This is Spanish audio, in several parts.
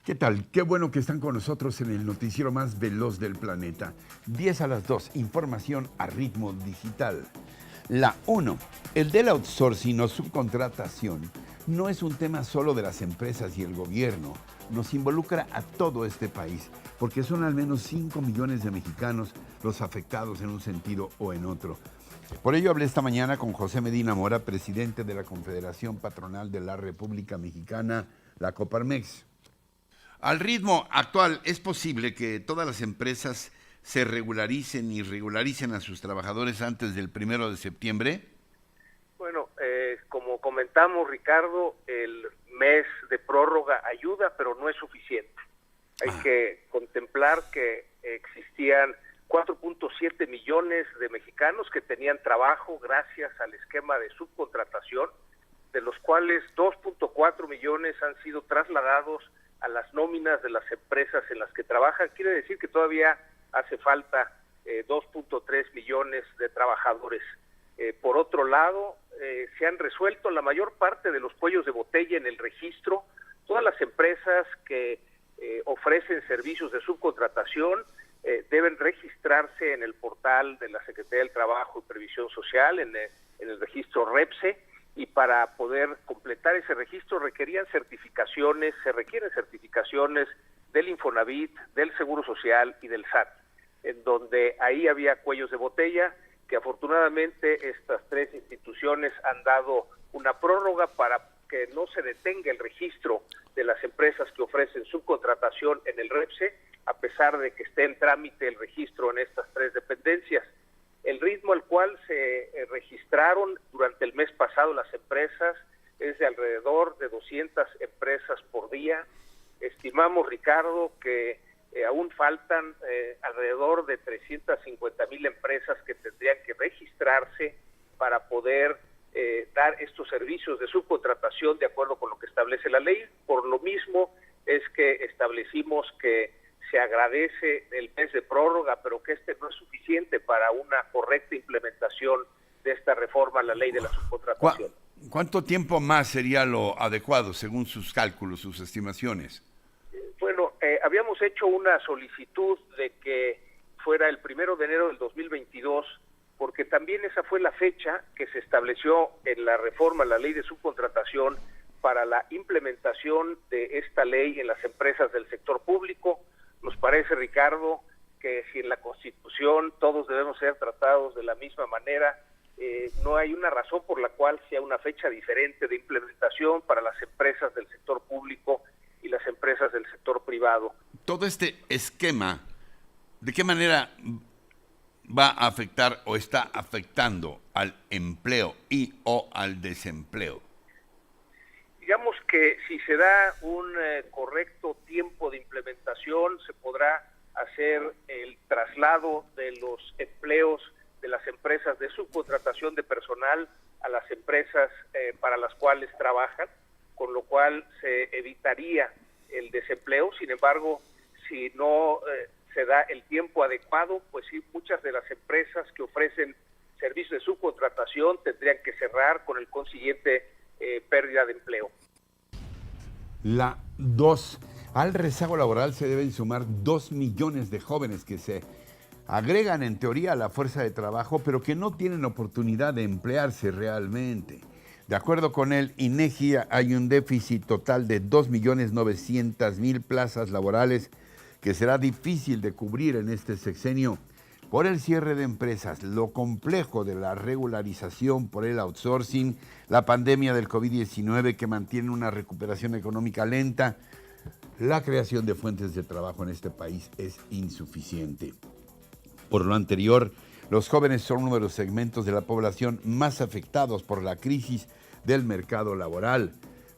¿Qué tal? Qué bueno que están con nosotros en el noticiero más veloz del planeta. 10 a las 2, información a ritmo digital. La 1. El del outsourcing o subcontratación no es un tema solo de las empresas y el gobierno. Nos involucra a todo este país, porque son al menos 5 millones de mexicanos los afectados en un sentido o en otro. Por ello hablé esta mañana con José Medina Mora, presidente de la Confederación Patronal de la República Mexicana, la Coparmex. Al ritmo actual, ¿es posible que todas las empresas se regularicen y regularicen a sus trabajadores antes del 1 de septiembre? Bueno, como comentamos, Ricardo, el mes de prórroga ayuda, pero no es suficiente. Hay que contemplar que existían 4.7 millones de mexicanos que tenían trabajo gracias al esquema de subcontratación, de los cuales 2.4 millones han sido trasladados a las nóminas de las empresas en las que trabajan. Quiere decir que todavía hace falta 2.3 millones de trabajadores. Por otro lado, se han resuelto la mayor parte de los cuellos de botella en el registro. Todas las empresas que ofrecen servicios de subcontratación deben registrarse en el portal de la Secretaría del Trabajo y Previsión Social, en el registro REPSE, y para poder completar ese registro se requieren certificaciones del Infonavit, del Seguro Social y del SAT, en donde ahí había cuellos de botella, que afortunadamente estas tres instituciones han dado una prórroga para que no se detenga el registro de las empresas que ofrecen subcontratación en el REPSE, a pesar de que esté en trámite el registro en estas tres dependencias. El ritmo al cual se registraron durante el mes pasado las empresas es de alrededor de 200 empresas por día. Estimamos, Ricardo, que aún faltan alrededor de 350,000 empresas que tendrían que registrarse para poder dar estos servicios de subcontratación de acuerdo con lo que establece la ley. Por lo mismo es que establecimos que se agradece el mes de prórroga, pero que este no es suficiente para una correcta implementación de esta reforma a la ley de la subcontratación. ¿Cuánto tiempo más sería lo adecuado según sus cálculos, sus estimaciones? Bueno, habíamos hecho una solicitud de que fuera el 1 de enero del 2022, porque también esa fue la fecha que se estableció en la reforma a la ley de subcontratación para la implementación de esta ley en las empresas del sector público. Nos parece, Ricardo, que si en la Constitución todos debemos ser tratados de la misma manera, no hay una razón por la cual sea una fecha diferente de implementación para las empresas del sector público y las empresas del sector privado. Todo este esquema, ¿de qué manera va a afectar o está afectando al empleo y o al desempleo? Digamos que si se da un correcto tiempo de implementación, se podrá hacer el traslado de los empleos de las empresas de subcontratación de personal a las empresas para las cuales trabajan, con lo cual se evitaría el desempleo. Sin embargo, si no se da el tiempo adecuado, pues sí, muchas de las empresas que ofrecen servicios de subcontratación tendrían que cerrar con el consiguiente pérdida de empleo. La 2. Al rezago laboral se deben sumar 2 millones de jóvenes que se agregan en teoría a la fuerza de trabajo, pero que no tienen oportunidad de emplearse realmente. De acuerdo con el INEGI, hay un déficit total de 2.900.000 plazas laborales que será difícil de cubrir en este sexenio por el cierre de empresas, lo complejo de la regularización por el outsourcing, la pandemia del COVID-19 que mantiene una recuperación económica lenta. La creación de fuentes de trabajo en este país es insuficiente. Por lo anterior, los jóvenes son uno de los segmentos de la población más afectados por la crisis del mercado laboral.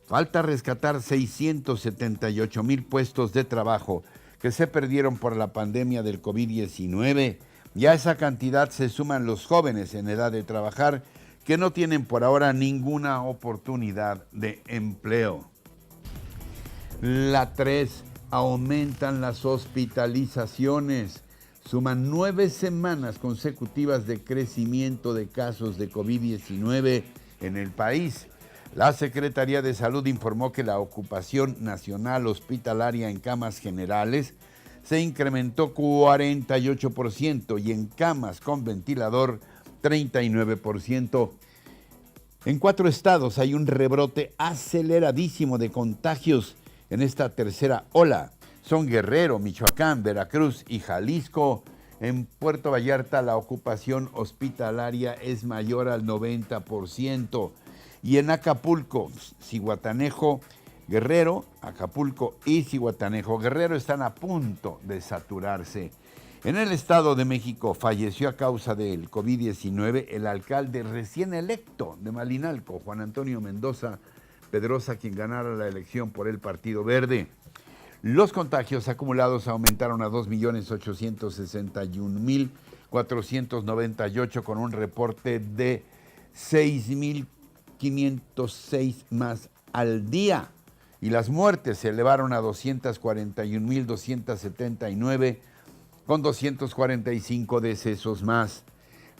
Falta rescatar 678,000 puestos de trabajo que se perdieron por la pandemia del COVID-19. Y a esa cantidad se suman los jóvenes en edad de trabajar que no tienen por ahora ninguna oportunidad de empleo. La 3. Aumentan las hospitalizaciones. Suman 9 semanas consecutivas de crecimiento de casos de COVID-19 en el país. La Secretaría de Salud informó que la ocupación nacional hospitalaria en camas generales se incrementó 48% y en camas con ventilador 39%. En 4 estados hay un rebrote aceleradísimo de contagios en esta tercera ola. Son Guerrero, Michoacán, Veracruz y Jalisco. En Puerto Vallarta la ocupación hospitalaria es mayor al 90%. Y en Acapulco, Zihuatanejo, Guerrero, Acapulco y Zihuatanejo, Guerrero están a punto de saturarse. En el Estado de México falleció a causa del COVID-19 el alcalde recién electo de Malinalco, Juan Antonio Mendoza Pedrosa, quien ganara la elección por el Partido Verde. Los contagios acumulados aumentaron a 2.861.498 con un reporte de 6.506 más al día. Y las muertes se elevaron a 241.279 con 245 decesos más.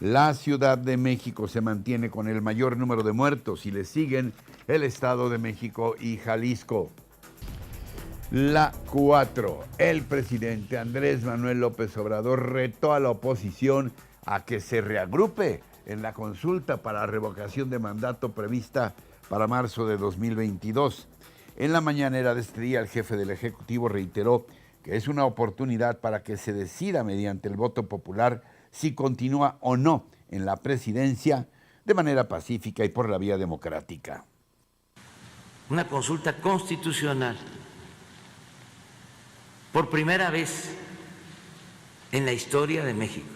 La Ciudad de México se mantiene con el mayor número de muertos y le siguen el Estado de México y Jalisco. La 4. El presidente Andrés Manuel López Obrador retó a la oposición a que se reagrupe en la consulta para revocación de mandato prevista para marzo de 2022. En la mañanera de este día, el jefe del Ejecutivo reiteró que es una oportunidad para que se decida mediante el voto popular si continúa o no en la presidencia de manera pacífica y por la vía democrática. Una consulta constitucional. Por primera vez en la historia de México.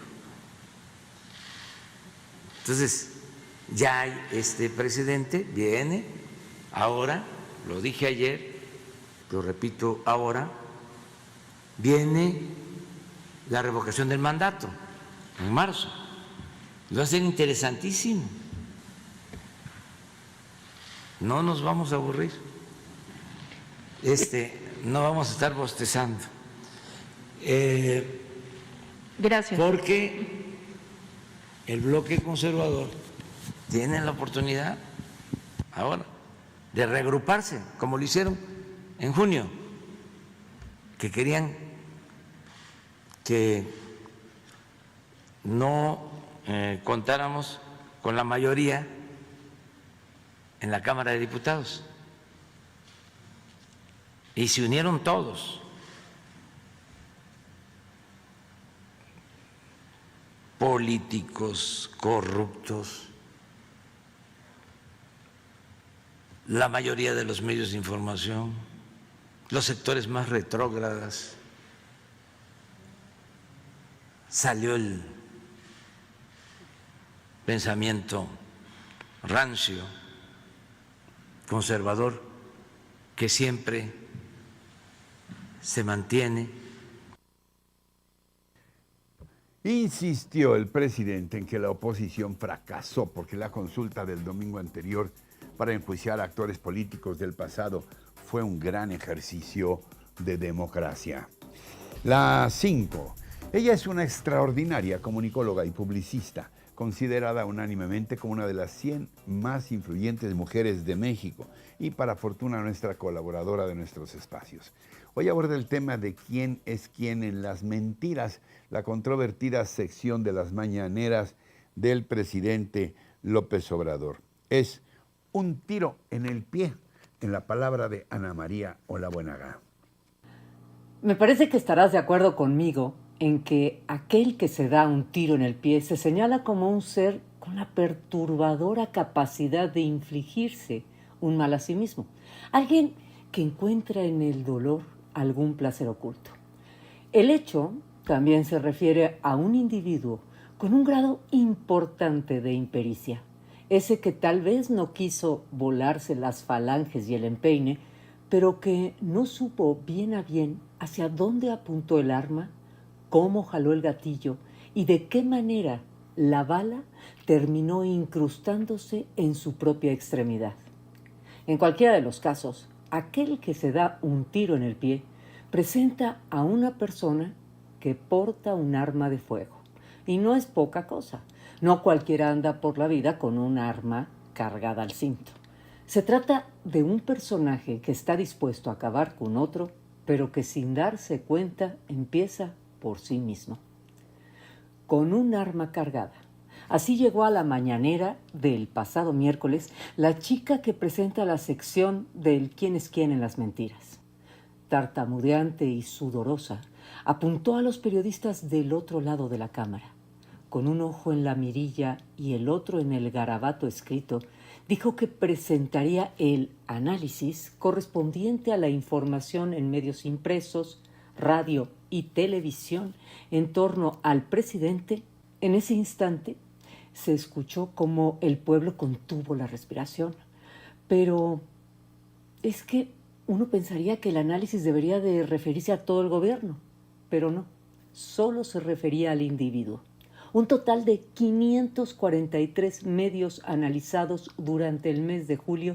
Entonces, ya hay este presidente, viene ahora, lo dije ayer, lo repito ahora, viene la revocación del mandato en marzo. Va a ser interesantísimo. No nos vamos a aburrir. No vamos a estar bostezando. Gracias. Porque el bloque conservador tiene la oportunidad ahora de reagruparse, como lo hicieron en junio, que querían que no contáramos con la mayoría en la Cámara de Diputados. Y se unieron todos. Políticos corruptos, la mayoría de los medios de información, los sectores más retrógradas. Salió el pensamiento rancio, conservador, que siempre se mantiene. Insistió el presidente en que la oposición fracasó porque la consulta del domingo anterior para enjuiciar a actores políticos del pasado fue un gran ejercicio de democracia. La 5. Ella es una extraordinaria comunicóloga y publicista, considerada unánimemente como una de las 100 más influyentes mujeres de México y para fortuna nuestra colaboradora de nuestros espacios. Hoy aborda el tema de quién es quién en las mentiras, la controvertida sección de las mañaneras del presidente López Obrador. Es un tiro en el pie, en la palabra de Ana María Olabuenaga. Me parece que estarás de acuerdo conmigo en que aquel que se da un tiro en el pie se señala como un ser con la perturbadora capacidad de infligirse un mal a sí mismo. Alguien que encuentra en el dolor algún placer oculto. El hecho también se refiere a un individuo con un grado importante de impericia. Ese que tal vez no quiso volarse las falanges y el empeine, pero que no supo bien a bien hacia dónde apuntó el arma, cómo jaló el gatillo y de qué manera la bala terminó incrustándose en su propia extremidad. En cualquiera de los casos, aquel que se da un tiro en el pie presenta a una persona que porta un arma de fuego. Y no es poca cosa. No cualquiera anda por la vida con un arma cargada al cinto. Se trata de un personaje que está dispuesto a acabar con otro, pero que sin darse cuenta empieza por sí mismo. Con un arma cargada. Así llegó a la mañanera del pasado miércoles la chica que presenta la sección del quién es quién en las mentiras. Tartamudeante y sudorosa, apuntó a los periodistas del otro lado de la cámara. Con un ojo en la mirilla y el otro en el garabato escrito, dijo que presentaría el análisis correspondiente a la información en medios impresos, radio y televisión en torno al presidente. En ese instante se escuchó como el pueblo contuvo la respiración. Pero es que uno pensaría que el análisis debería de referirse a todo el gobierno, pero no, solo se refería al individuo. Un total de 543 medios analizados durante el mes de julio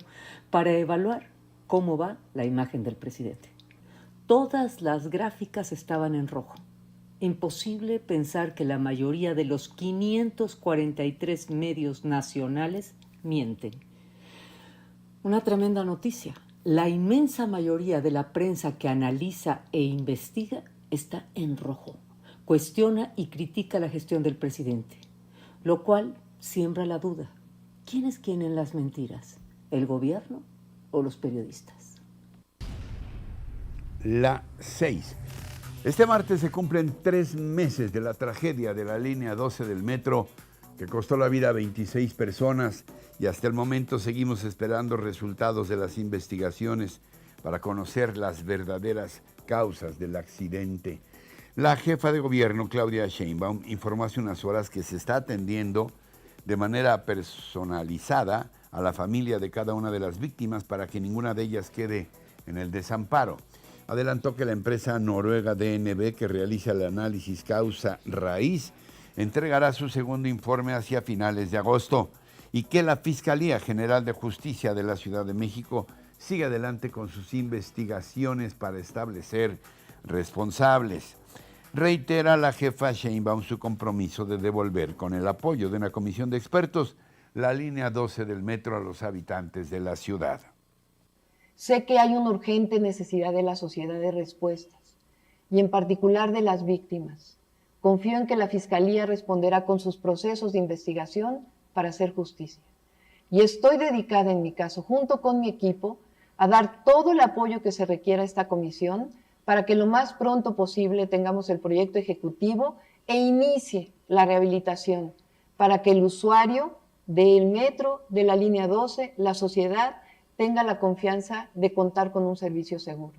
para evaluar cómo va la imagen del presidente. Todas las gráficas estaban en rojo. Imposible pensar que la mayoría de los 543 medios nacionales mienten. Una tremenda noticia. La inmensa mayoría de la prensa que analiza e investiga está en rojo. Cuestiona y critica la gestión del presidente, lo cual siembra la duda. ¿Quién es quién en las mentiras? ¿El gobierno o los periodistas? La 6. Este martes se cumplen 3 meses de la tragedia de la línea 12 del metro que costó la vida a 26 personas y hasta el momento seguimos esperando resultados de las investigaciones para conocer las verdaderas causas del accidente. La jefa de gobierno, Claudia Sheinbaum, informó hace unas horas que se está atendiendo de manera personalizada a la familia de cada una de las víctimas para que ninguna de ellas quede en el desamparo. Adelantó que la empresa noruega DNB, que realiza el análisis causa-raíz, entregará su segundo informe hacia finales de agosto y que la Fiscalía General de Justicia de la Ciudad de México sigue adelante con sus investigaciones para establecer responsables. Reitera la jefa Sheinbaum su compromiso de devolver, con el apoyo de una comisión de expertos, la línea 12 del metro a los habitantes de la ciudad. Sé que hay una urgente necesidad de la sociedad de respuestas, y en particular de las víctimas. Confío en que la Fiscalía responderá con sus procesos de investigación para hacer justicia. Y estoy dedicada, en mi caso, junto con mi equipo, a dar todo el apoyo que se requiera a esta comisión para que lo más pronto posible tengamos el proyecto ejecutivo e inicie la rehabilitación, para que el usuario del metro, de la línea 12, la sociedad, tenga la confianza de contar con un servicio seguro.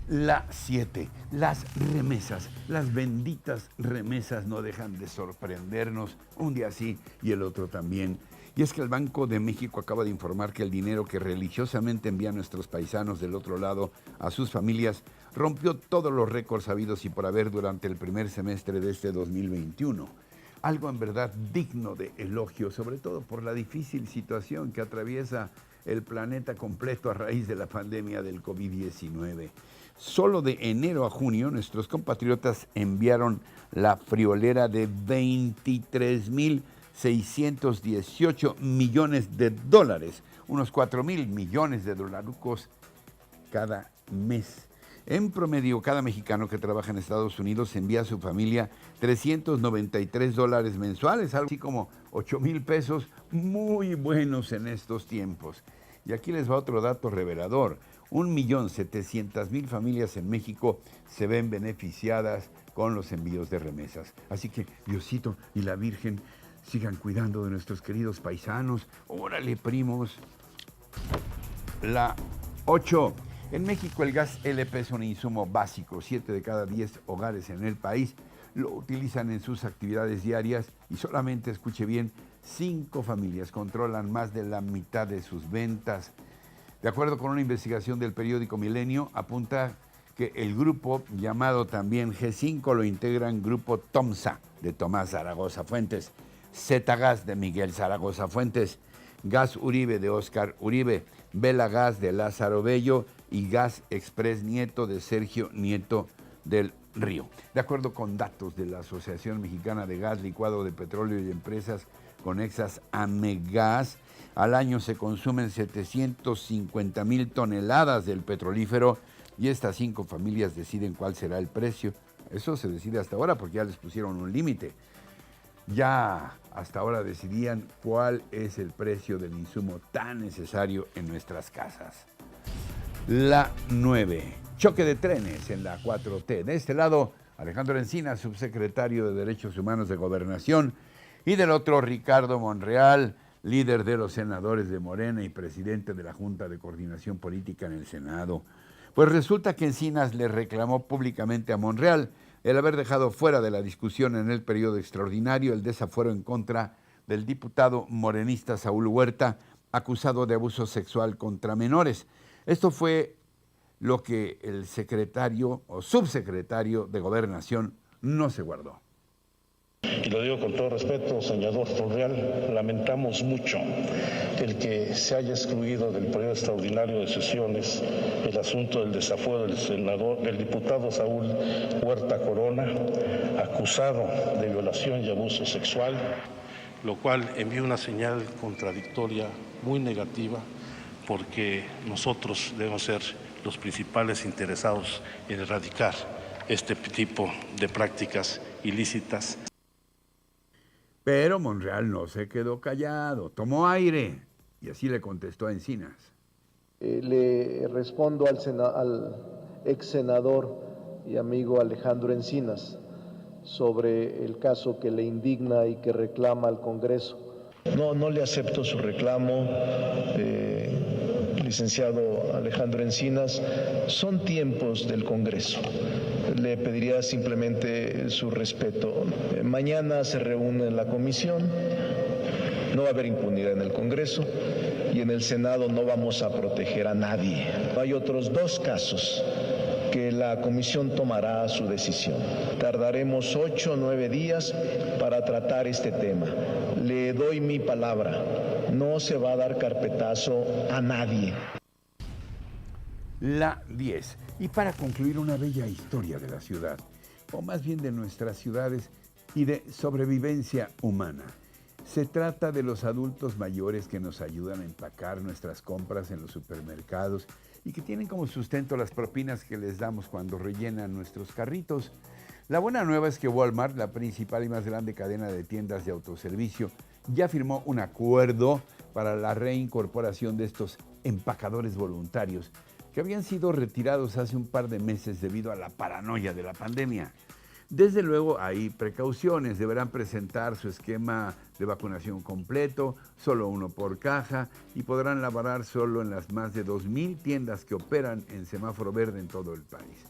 La 7. Las remesas, las benditas remesas no dejan de sorprendernos, un día sí y el otro también. Y es que el Banco de México acaba de informar que el dinero que religiosamente envían nuestros paisanos del otro lado a sus familias rompió todos los récords habidos y por haber durante el primer semestre de este 2021. Algo en verdad digno de elogio, sobre todo por la difícil situación que atraviesa el planeta completo a raíz de la pandemia del COVID-19. Solo de enero a junio, nuestros compatriotas enviaron la friolera de 23.618 millones de dólares, unos 4,000 millones de dolarucos cada mes. En promedio, cada mexicano que trabaja en Estados Unidos envía a su familia $393 mensuales, algo así como 8,000 pesos, muy buenos en estos tiempos. Y aquí les va otro dato revelador. 1.700.000 familias en México se ven beneficiadas con los envíos de remesas. Así que Diosito y la Virgen sigan cuidando de nuestros queridos paisanos. ¡Órale, primos! La 8. En México el gas LP es un insumo básico. 7 de cada 10 hogares en el país lo utilizan en sus actividades diarias y solamente, escuche bien, 5 familias controlan más de la mitad de sus ventas. De acuerdo con una investigación del periódico Milenio, apunta que el grupo llamado también G5 lo integran Grupo Tomsa de Tomás Zaragoza Fuentes, Zgas de Miguel Zaragoza Fuentes, Gas Uribe de Óscar Uribe, Vela Gas de Lázaro Bello y Gas Express Nieto de Sergio Nieto del Río. De acuerdo con datos de la Asociación Mexicana de Gas, Licuado de Petróleo y Empresas Conexas Amegas, Al año se consumen 750,000 toneladas del petrolífero y estas 5 familias deciden cuál será el precio. Eso se decide hasta ahora porque ya les pusieron un límite. Ya hasta ahora decidían cuál es el precio del insumo tan necesario en nuestras casas. La 9. Choque de trenes en la 4T. De este lado, Alejandro Encinas, subsecretario de Derechos Humanos de Gobernación, y del otro, Ricardo Monreal, líder de los senadores de Morena y presidente de la Junta de Coordinación Política en el Senado. Pues resulta que Encinas le reclamó públicamente a Monreal el haber dejado fuera de la discusión en el periodo extraordinario el desafuero en contra del diputado morenista Saúl Huerta, acusado de abuso sexual contra menores. Esto fue lo que el secretario o subsecretario de Gobernación no se guardó. Y lo digo con todo respeto, senador Monreal, lamentamos mucho el que se haya excluido del periodo extraordinario de sesiones el asunto del desafuero del diputado Saúl Huerta Corona, acusado de violación y abuso sexual, lo cual envía una señal contradictoria muy negativa, porque nosotros debemos ser los principales interesados en erradicar este tipo de prácticas ilícitas. Pero Monreal no se quedó callado, tomó aire y así le contestó a Encinas. Le respondo al ex senador y amigo Alejandro Encinas sobre el caso que le indigna y que reclama al Congreso. No le acepto su reclamo, licenciado Alejandro Encinas. Son tiempos del Congreso. Le pediría simplemente su respeto. Mañana se reúne en la comisión, no va a haber impunidad en el Congreso y en el Senado no vamos a proteger a nadie. Hay otros 2 casos que la comisión tomará su decisión. Tardaremos 8 o 9 días para tratar este tema. Le doy mi palabra, no se va a dar carpetazo a nadie. La 10. Y para concluir, una bella historia de la ciudad, o más bien de nuestras ciudades y de sobrevivencia humana. Se trata de los adultos mayores que nos ayudan a empacar nuestras compras en los supermercados y que tienen como sustento las propinas que les damos cuando rellenan nuestros carritos. La buena nueva es que Walmart, la principal y más grande cadena de tiendas de autoservicio, ya firmó un acuerdo para la reincorporación de estos empacadores voluntarios que habían sido retirados hace un par de meses debido a la paranoia de la pandemia. Desde luego hay precauciones, deberán presentar su esquema de vacunación completo, solo 1 por caja, y podrán laborar solo en las más de 2,000 tiendas que operan en semáforo verde en todo el país.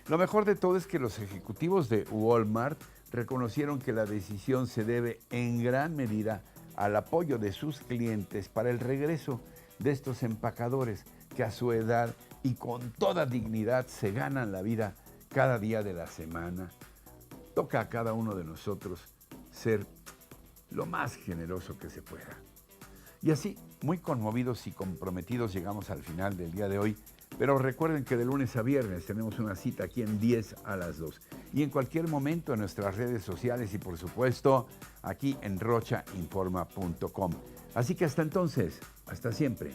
Lo mejor de todo es que los ejecutivos de Walmart reconocieron que la decisión se debe en gran medida al apoyo de sus clientes para el regreso de estos empacadores que a su edad y con toda dignidad se ganan la vida cada día de la semana. Toca a cada uno de nosotros ser lo más generoso que se pueda. Y así, muy conmovidos y comprometidos, llegamos al final del día de hoy. Pero recuerden que de lunes a viernes tenemos una cita aquí en 10 a las 2. Y en cualquier momento en nuestras redes sociales y, por supuesto, aquí en rochainforma.com. Así que hasta entonces, hasta siempre.